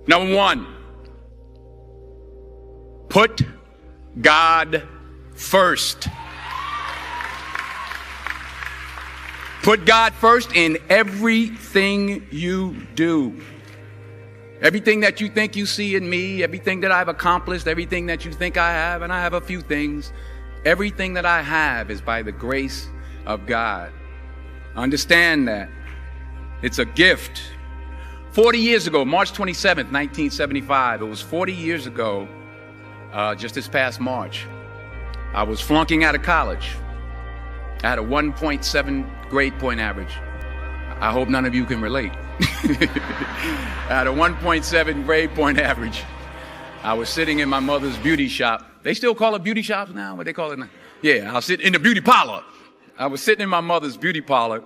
Number one, put God first. Put God first in everything you do. Everything that you think you see in me, everything that I've accomplished, everything that you think I have, and I have a few things, everything that I have is by the grace of God. Understand that. It's a gift. 40 years ago, March 27th, 1975, it was 40 years ago, just this past March, I was flunking out of college. I had a 1.7 grade point average. I hope none of you can relate. I had a 1.7 grade point average. I was sitting in my mother's beauty shop. They still call it beauty shops now? What they call it now? Yeah, I was sitting in the beauty parlor. I was sitting in my mother's beauty parlor,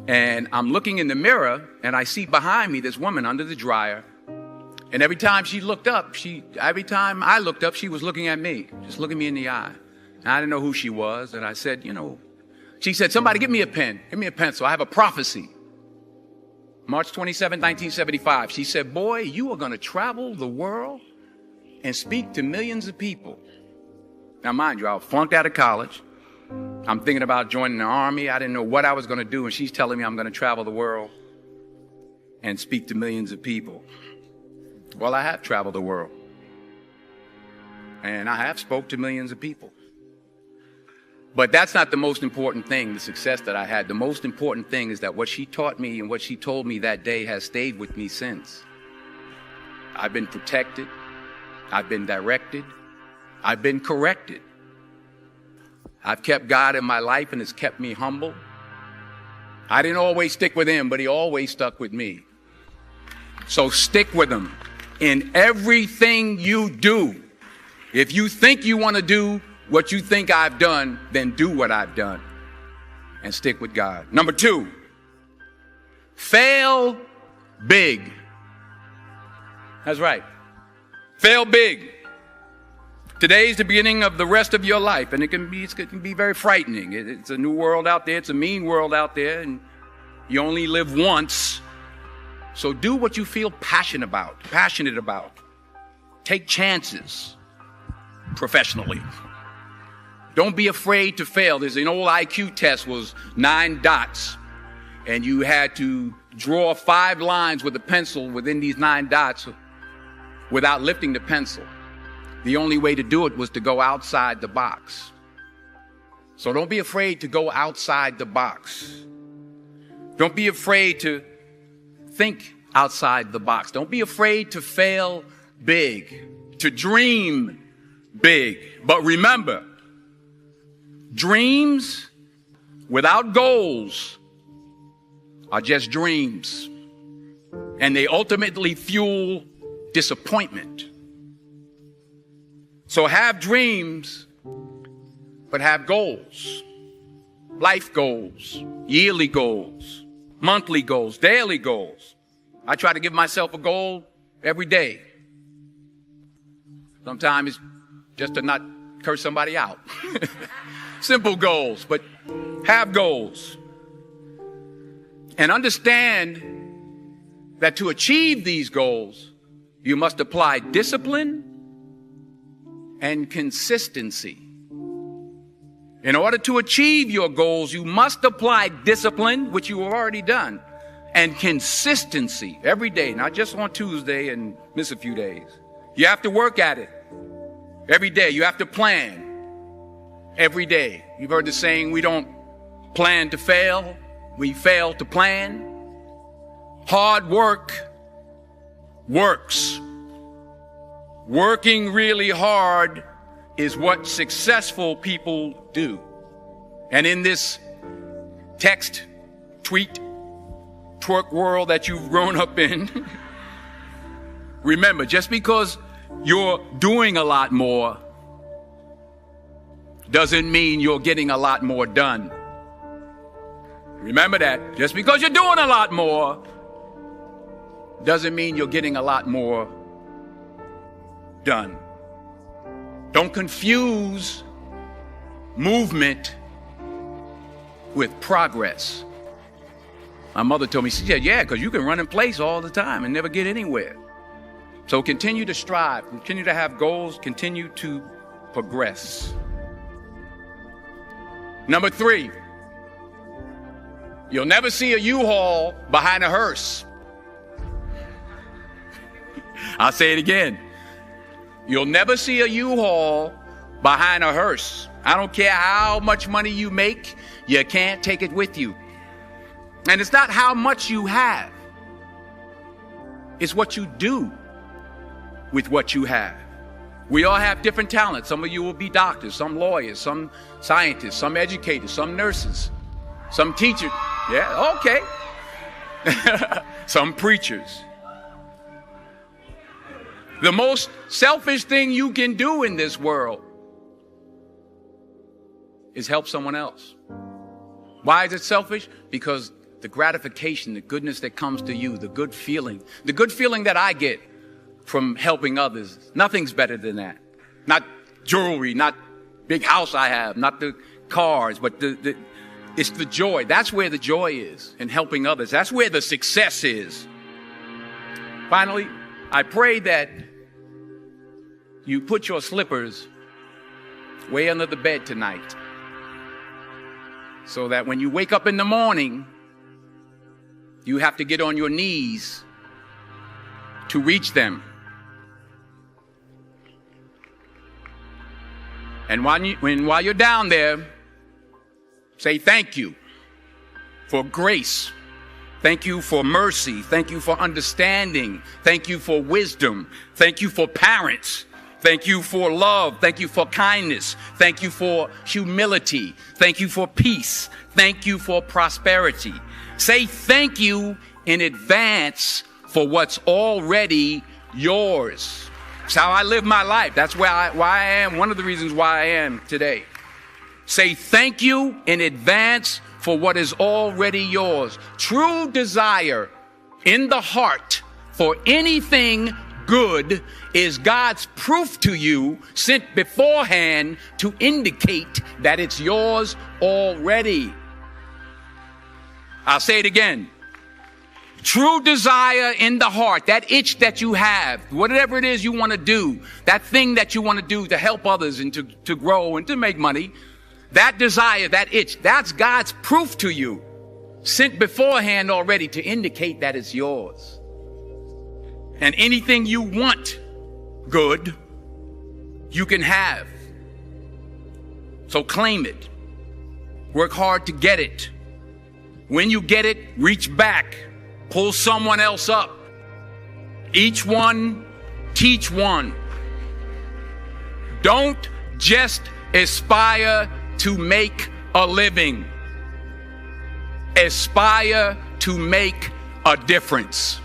and I'm looking in the mirror, and I see behind me this woman under the dryer. And every time I looked up, she was looking at me, just looking me in the eye. And I didn't know who she was. And I said, she said, somebody give me a pen, give me a pencil. I have a prophecy. March 27, 1975. She said, boy, you are going to travel the world and speak to millions of people. Now, mind you, I was flunked out of college. I'm thinking about joining the army. I didn't know what I was going to do. And she's telling me I'm going to travel the world and speak to millions of people. Well, I have traveled the world. And I have spoke to millions of people. But that's not the most important thing, the success that I had. The most important thing is that what she taught me and what she told me that day has stayed with me since. I've been protected. I've been directed. I've been corrected. I've kept God in my life, and it's kept me humble. I didn't always stick with him, but he always stuck with me. So stick with him in everything you do. If you think you want to do what you think I've done, then do what I've done and stick with God. Number two, fail big. That's right. Fail big. Today's the beginning of the rest of your life, and it can be very frightening. It's a new world out there. It's a mean world out there, and you only live once. So do what you feel passionate about. Take chances professionally. Don't be afraid to fail. There's an old IQ test, was 9 dots, and you had to draw 5 lines with a pencil within these 9 dots without lifting the pencil. The only way to do it was to go outside the box. So don't be afraid to go outside the box. Don't be afraid to think outside the box. Don't be afraid to fail big, to dream big. But remember, dreams without goals are just dreams, and they ultimately fuel disappointment. So have dreams, but have goals. Life goals, yearly goals, monthly goals, daily goals. I try to give myself a goal every day. Sometimes it's just to not curse somebody out. Simple goals, but have goals. And understand that to achieve these goals, you must apply discipline and consistency. In order to achieve your goals, you must apply discipline, which you have already done, and consistency every day, not just on Tuesday and miss a few days. You have to work at it every day. You have to plan every day. You've heard the saying, we don't plan to fail, we fail to plan. Hard work works. Working really hard is what successful people do. And in this text, tweet, twerk world that you've grown up in, remember, just because you're doing a lot more doesn't mean you're getting a lot more done. Remember that. Just because you're doing a lot more doesn't mean you're getting a lot more done. Don't confuse movement with progress. My mother told me, she said, yeah, because you can run in place all the time and never get anywhere. So continue to strive, continue to have goals, continue to progress. Number 3, you'll never see a U-Haul behind a hearse. I'll say it again. You'll never see a U-Haul behind a hearse. I don't care how much money you make, you can't take it with you. And it's not how much you have. It's what you do with what you have. We all have different talents. Some of you will be doctors, some lawyers, some scientists, some educators, some nurses, some teachers. Yeah, okay. Some preachers. The most selfish thing you can do in this world is help someone else. Why is it selfish? Because the gratification, the goodness that comes to you, the good feeling that I get from helping others, nothing's better than that. Not jewelry, not big house I have, not the cars, but it's the joy. That's where the joy is, in helping others. That's where the success is. Finally, I pray that you put your slippers way under the bed tonight, so that when you wake up in the morning, you have to get on your knees to reach them. And while you're down there, say thank you for grace. Thank you for mercy. Thank you for understanding. Thank you for wisdom. Thank you for parents. Thank you for love. Thank you for kindness. Thank you for humility. Thank you for peace. Thank you for prosperity. Say thank you in advance for what's already yours. It's how I live my life. That's why I am. One of the reasons why I am today. Say thank you in advance for what is already yours. True desire in the heart for anything good is God's proof to you, sent beforehand to indicate that it's yours already. I'll say it again. True desire in the heart, that itch that you have, whatever it is you want to do, that thing that you want to do to help others and to grow and to make money, that desire, that itch, that's God's proof to you, sent beforehand already to indicate that it's yours. And anything you want good, you can have. So claim it. Work hard to get it. When you get it, reach back. Pull someone else up. Each one, teach one. Don't just aspire to make a living. Aspire to make a difference.